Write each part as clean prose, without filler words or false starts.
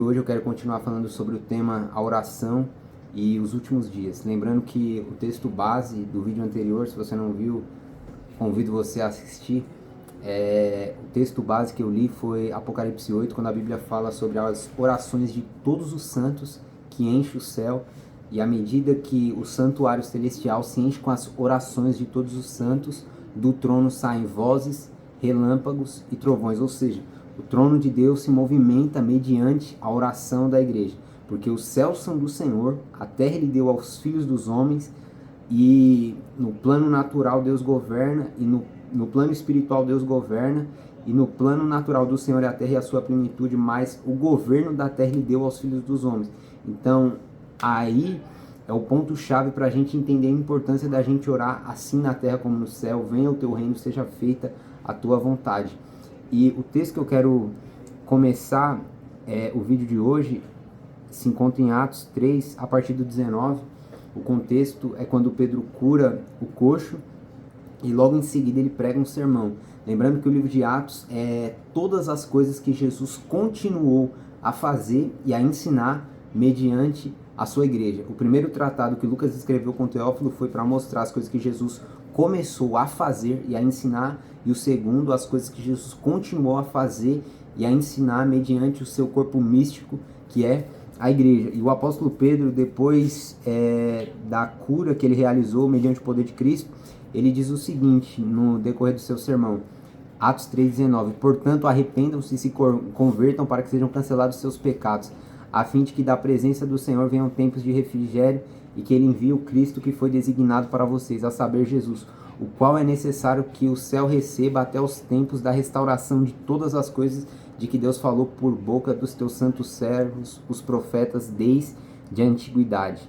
Hoje eu quero continuar falando sobre o tema a oração e os últimos dias. Lembrando que o texto base do vídeo anterior, se você não viu, convido você a assistir. O texto base que eu li foi Apocalipse 8, quando a Bíblia fala sobre as orações de todos os santos que enche o céu. E à medida que o santuário celestial se enche com as orações de todos os santos, do trono saem vozes, relâmpagos e trovões, ou seja, o trono de Deus se movimenta mediante a oração da igreja, porque os céus são do Senhor, a terra Ele deu aos filhos dos homens, e no plano natural Deus governa, e no plano espiritual Deus governa, e no plano natural do Senhor é a terra e a sua plenitude, mas o governo da terra Ele deu aos filhos dos homens. Então, aí é o ponto-chave para a gente entender a importância da gente orar assim na terra como no céu. Venha o teu reino, seja feita a tua vontade. E o texto que eu quero começar o vídeo de hoje se encontra em Atos 3, a partir do 19. O contexto é quando Pedro cura o coxo e logo em seguida ele prega um sermão. Lembrando que o livro de Atos é todas as coisas que Jesus continuou a fazer e a ensinar mediante a sua igreja. O primeiro tratado que Lucas escreveu com Teófilo foi para mostrar as coisas que Jesus começou a fazer e a ensinar, e o segundo, as coisas que Jesus continuou a fazer e a ensinar mediante o seu corpo místico, que é a igreja. E o apóstolo Pedro, depois da cura que ele realizou mediante o poder de Cristo, ele diz o seguinte no decorrer do seu sermão, Atos 3,19: portanto, arrependam-se e se convertam para que sejam cancelados seus pecados, a fim de que da presença do Senhor venham tempos de refrigério e que Ele envie o Cristo que foi designado para vocês, a saber, Jesus, o qual é necessário que o céu receba até os tempos da restauração de todas as coisas de que Deus falou por boca dos teus santos servos, os profetas, desde a antiguidade.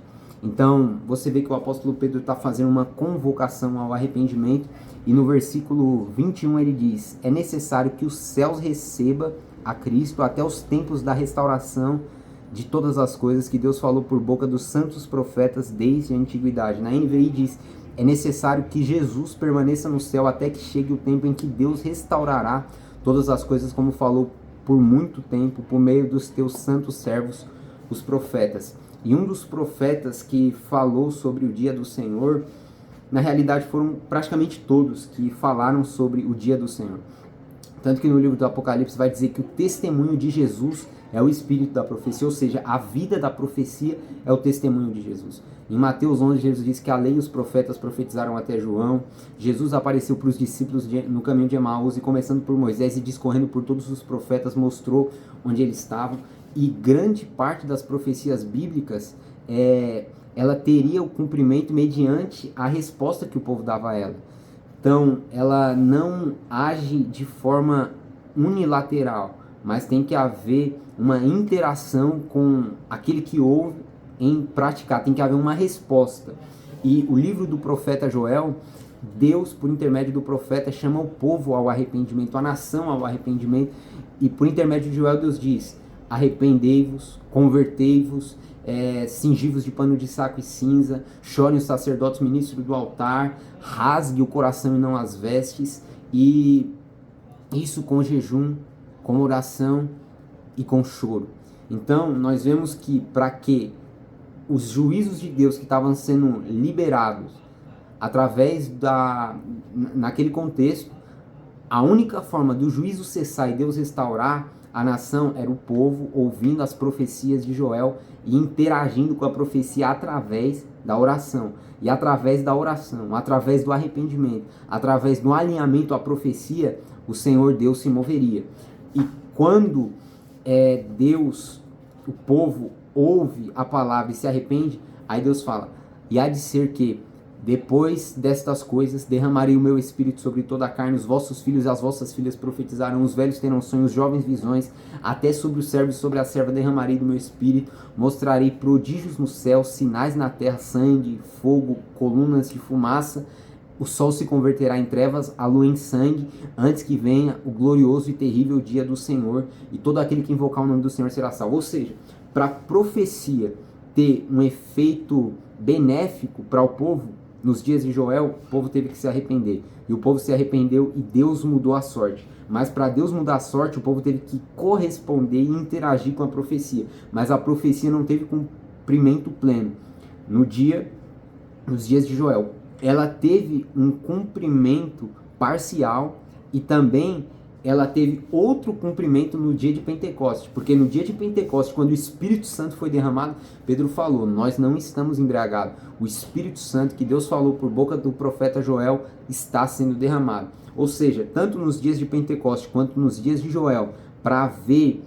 Então, você vê que o apóstolo Pedro está fazendo uma convocação ao arrependimento, e no versículo 21 ele diz: é necessário que os céus receba a Cristo até os tempos da restauração de todas as coisas que Deus falou por boca dos santos profetas desde a antiguidade. Na NVI diz: é necessário que Jesus permaneça no céu até que chegue o tempo em que Deus restaurará todas as coisas, como falou por muito tempo, por meio dos teus santos servos, os profetas. E um dos profetas que falou sobre o dia do Senhor, na realidade foram praticamente todos que falaram sobre o dia do Senhor. Tanto que no livro do Apocalipse vai dizer que o testemunho de Jesus é o espírito da profecia, ou seja, a vida da profecia é o testemunho de Jesus. Em Mateus 11, Jesus diz que a lei e os profetas profetizaram até João. Jesus apareceu para os discípulos no caminho de Emaús, e começando por Moisés e discorrendo por todos os profetas, mostrou onde eles estavam. E grande parte das profecias bíblicas, ela teria o cumprimento mediante a resposta que o povo dava a ela. Então, ela não age de forma unilateral, mas tem que haver uma interação com aquele que ouve em praticar, tem que haver uma resposta. E o livro do profeta Joel, Deus, por intermédio do profeta, chama o povo ao arrependimento, a nação ao arrependimento, e por intermédio de Joel Deus diz: arrependei-vos, convertei-vos, cingivos de pano de saco e cinza, chorem os sacerdotes ministros do altar, rasgue o coração e não as vestes, e isso com jejum, com oração e com choro. Então nós vemos que para que os juízos de Deus que estavam sendo liberados através naquele contexto, a única forma do juízo cessar e Deus restaurar a nação era o povo ouvindo as profecias de Joel e interagindo com a profecia através da oração. E através da oração, através do arrependimento, através do alinhamento à profecia, o Senhor Deus se moveria. E quando Deus, o povo, ouve a palavra e se arrepende, aí Deus fala: e há de ser que depois destas coisas derramarei o meu espírito sobre toda a carne, os vossos filhos e as vossas filhas profetizarão, os velhos terão sonhos, os jovens visões, até sobre os servos e sobre a serva derramarei do meu espírito, mostrarei prodígios no céu, sinais na terra, sangue, fogo, colunas de fumaça, o sol se converterá em trevas, a lua em sangue, antes que venha o glorioso e terrível dia do Senhor, e todo aquele que invocar o nome do Senhor será salvo. Ou seja, para a profecia ter um efeito benéfico para o povo, nos dias de Joel, o povo teve que se arrepender. E o povo se arrependeu e Deus mudou a sorte. Mas para Deus mudar a sorte, o povo teve que corresponder e interagir com a profecia. Mas a profecia não teve cumprimento pleno. Nos dias de Joel, ela teve um cumprimento parcial e também ela teve outro cumprimento no dia de Pentecostes, porque no dia de Pentecostes, quando o Espírito Santo foi derramado, Pedro falou, nós não estamos embriagados, o Espírito Santo que Deus falou por boca do profeta Joel está sendo derramado. Ou seja, tanto nos dias de Pentecostes quanto nos dias de Joel, para ver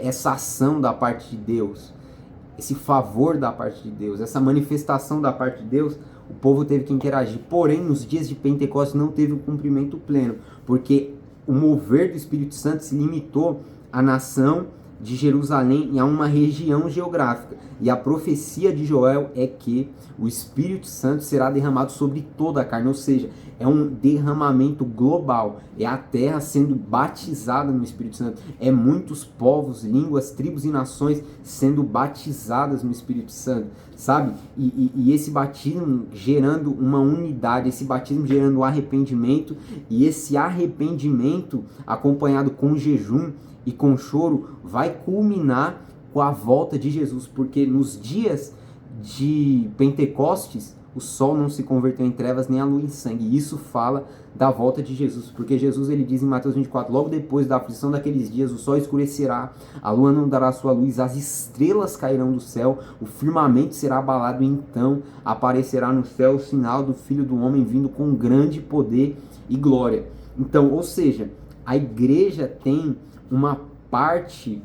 essa ação da parte de Deus, esse favor da parte de Deus, essa manifestação da parte de Deus, o povo teve que interagir. Porém, nos dias de Pentecostes não teve um cumprimento pleno, porque o mover do Espírito Santo se limitou à nação de Jerusalém e a uma região geográfica. E a profecia de Joel é que o Espírito Santo será derramado sobre toda a carne, ou seja, é um derramamento global, é a terra sendo batizada no Espírito Santo, é muitos povos, línguas, tribos e nações sendo batizadas no Espírito Santo, sabe? E esse batismo gerando uma unidade, esse batismo gerando arrependimento, e esse arrependimento acompanhado com jejum e com choro vai culminar com a volta de Jesus, porque nos dias de Pentecostes o sol não se converteu em trevas nem a lua em sangue, e isso fala da volta de Jesus, porque Jesus ele diz em Mateus 24, logo depois da aflição daqueles dias, o sol escurecerá, a lua não dará sua luz, as estrelas cairão do céu, o firmamento será abalado, e então aparecerá no céu o sinal do Filho do Homem vindo com grande poder e glória. Então, ou seja, a igreja tem uma parte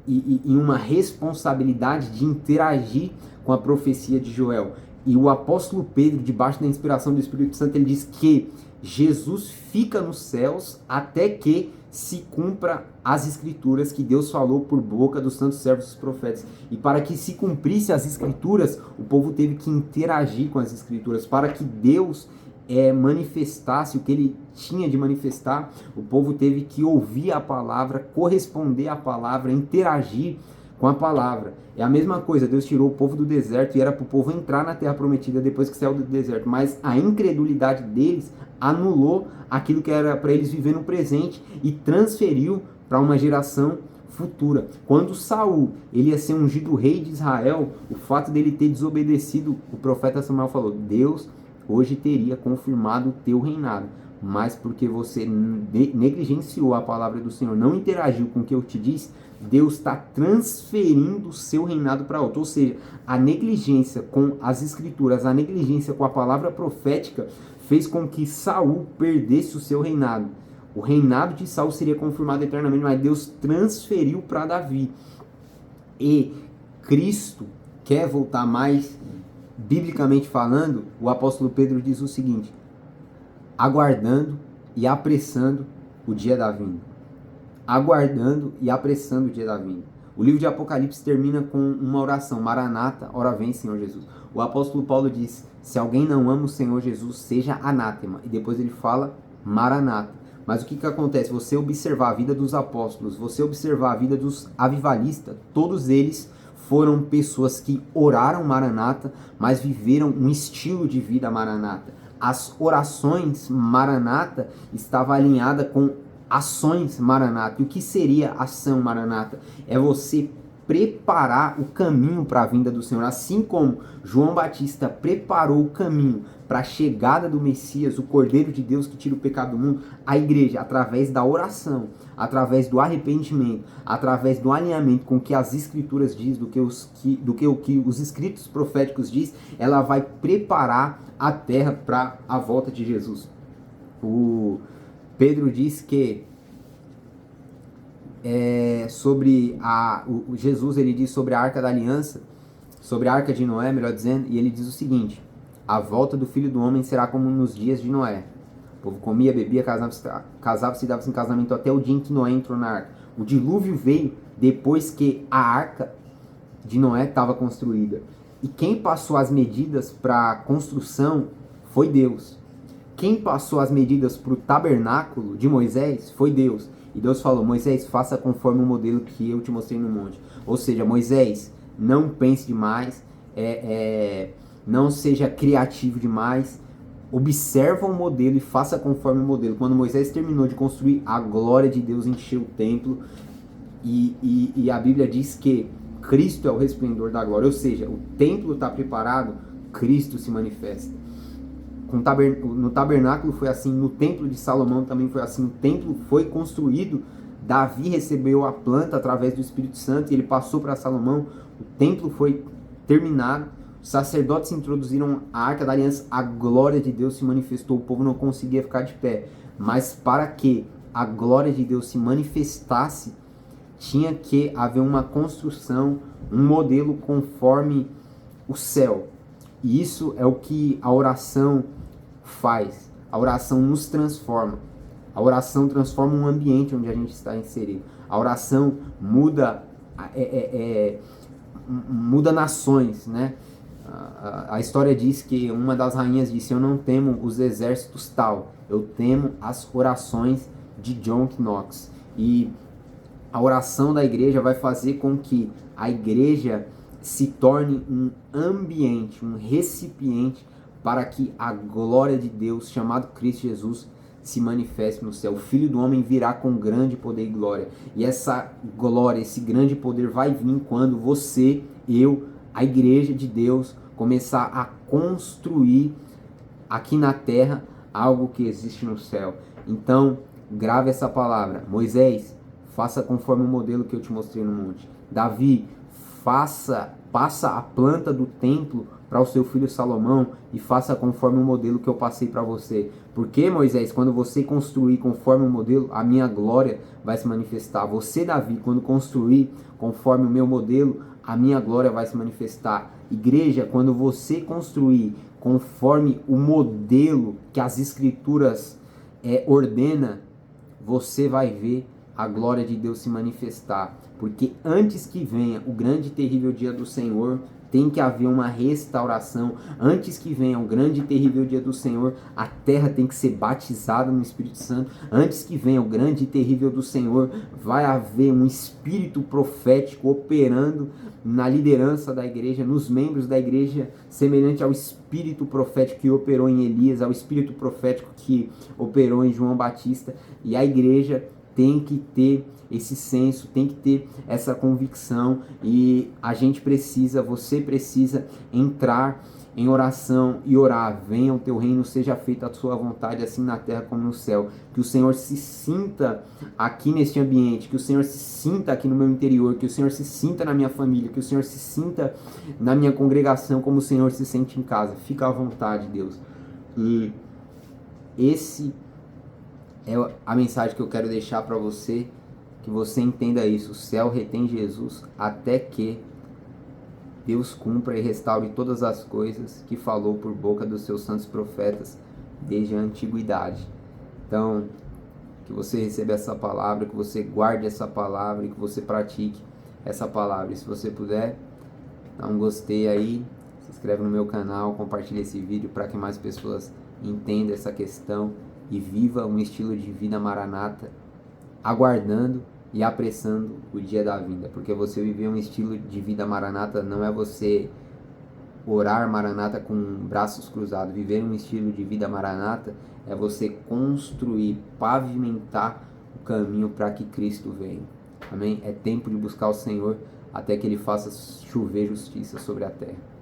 e uma responsabilidade de interagir com a profecia de Joel. E o apóstolo Pedro, debaixo da inspiração do Espírito Santo, ele diz que Jesus fica nos céus até que se cumpra as escrituras que Deus falou por boca dos santos servos dos profetas. E para que se cumprisse as escrituras, o povo teve que interagir com as escrituras. Para que Deus manifestasse o que ele tinha de manifestar, o povo teve que ouvir a palavra, corresponder à palavra, interagir com a palavra. É a mesma coisa, Deus tirou o povo do deserto e era para o povo entrar na terra prometida depois que saiu do deserto, mas a incredulidade deles anulou aquilo que era para eles viver no presente e transferiu para uma geração futura. Quando Saul ele ia ser ungido rei de Israel, o fato dele ter desobedecido, o profeta Samuel falou, Deus hoje teria confirmado o teu reinado, mas porque você negligenciou a palavra do Senhor, não interagiu com o que eu te disse, Deus está transferindo o seu reinado para outro. Ou seja, a negligência com as escrituras, a negligência com a palavra profética fez com que Saul perdesse o seu reinado. O reinado de Saul seria confirmado eternamente, mas Deus transferiu para Davi. E Cristo quer voltar mais, biblicamente falando, o apóstolo Pedro diz o seguinte, aguardando e apressando o dia da vinda. Aguardando e apressando o dia da vinda. O livro de Apocalipse termina com uma oração, Maranata, ora vem Senhor Jesus. O apóstolo Paulo diz, se alguém não ama o Senhor Jesus, seja anátema. E depois ele fala Maranata. Mas o que acontece? Você observar a vida dos apóstolos, você observar a vida dos avivalistas, todos eles foram pessoas que oraram Maranata, mas viveram um estilo de vida Maranata. As orações Maranata estavam alinhadas com ações Maranata. E o que seria ação Maranata? É você preparar o caminho para a vinda do Senhor. Assim como João Batista preparou o caminho para a chegada do Messias, o Cordeiro de Deus que tira o pecado do mundo, a igreja, através da oração, através do arrependimento, através do alinhamento com o que as escrituras diz, do que os escritos proféticos diz, ela vai preparar a terra para a volta de Jesus. O Pedro diz que Jesus ele diz sobre a Arca da Aliança, sobre a Arca de Noé, melhor dizendo, e ele diz o seguinte, a volta do Filho do Homem será como nos dias de Noé. O povo comia, bebia, casava-se e dava-se em casamento até o dia em que Noé entrou na Arca. O dilúvio veio depois que a Arca de Noé estava construída. E quem passou as medidas para a construção foi Deus. Quem passou as medidas para o tabernáculo de Moisés foi Deus. E Deus falou, Moisés, faça conforme o modelo que eu te mostrei no monte. Ou seja, Moisés, não pense demais, não seja criativo demais. Observa o modelo e faça conforme o modelo. Quando Moisés terminou de construir, a glória de Deus encheu o templo. E a Bíblia diz que Cristo é o resplendor da glória. Ou seja, o templo está preparado, Cristo se manifesta. No tabernáculo foi assim, no templo de Salomão também foi assim. O templo foi construído, Davi recebeu a planta através do Espírito Santo e ele passou para Salomão. O templo foi terminado, os sacerdotes introduziram a Arca da Aliança, a glória de Deus se manifestou, o povo não conseguia ficar de pé. Mas para que a glória de Deus se manifestasse, tinha que haver uma construção, um modelo conforme o céu. E isso é o que a oração faz. A oração nos transforma. A oração transforma um ambiente onde a gente está inserido. A oração muda, muda nações, né? A história diz que uma das rainhas disse: eu não temo os exércitos tal, eu temo as orações de John Knox. E a oração da igreja vai fazer com que a igreja se torne um ambiente, um recipiente para que a glória de Deus, chamado Cristo Jesus, se manifeste no céu. O Filho do Homem virá com grande poder e glória. E essa glória, esse grande poder vai vir quando você, eu, a igreja de Deus, começar a construir aqui na terra algo que existe no céu. Então, grave essa palavra. Moisés, faça conforme o modelo que eu te mostrei no monte. Davi, passa a planta do templo para o seu filho Salomão e faça conforme o modelo que eu passei para você. Porque, Moisés, quando você construir conforme o modelo, a minha glória vai se manifestar. Você, Davi, quando construir conforme o meu modelo, a minha glória vai se manifestar. Igreja, quando você construir conforme o modelo que as Escrituras ordena, você vai ver a glória de Deus se manifestar. Porque antes que venha o grande e terrível dia do Senhor, tem que haver uma restauração. Antes que venha o grande e terrível dia do Senhor, a terra tem que ser batizada no Espírito Santo. Antes que venha o grande e terrível do Senhor, vai haver um espírito profético operando na liderança da igreja, nos membros da igreja, semelhante ao espírito profético que operou em Elias, ao espírito profético que operou em João Batista. E a igreja tem que ter esse senso, tem que ter essa convicção, e a gente precisa, você precisa entrar em oração e orar. Venha o teu reino, seja feita a sua vontade, assim na terra como no céu. Que o Senhor se sinta aqui neste ambiente, que o Senhor se sinta aqui no meu interior, que o Senhor se sinta na minha família, que o Senhor se sinta na minha congregação como o Senhor se sente em casa. Fica à vontade, Deus. E esse é a mensagem que eu quero deixar para você, que você entenda isso. O céu retém Jesus até que Deus cumpra e restaure todas as coisas que falou por boca dos seus santos profetas desde a antiguidade. Então, que você receba essa palavra, que você guarde essa palavra e que você pratique essa palavra. E se você puder, dá um gostei aí, se inscreve no meu canal, compartilha esse vídeo para que mais pessoas entendam essa questão e viva um estilo de vida maranata, aguardando e apressando o dia da vinda. Porque você viver um estilo de vida maranata não é você orar maranata com braços cruzados. Viver um estilo de vida maranata é você construir, pavimentar o caminho para que Cristo venha. Amém? É tempo de buscar o Senhor até que Ele faça chover justiça sobre a terra.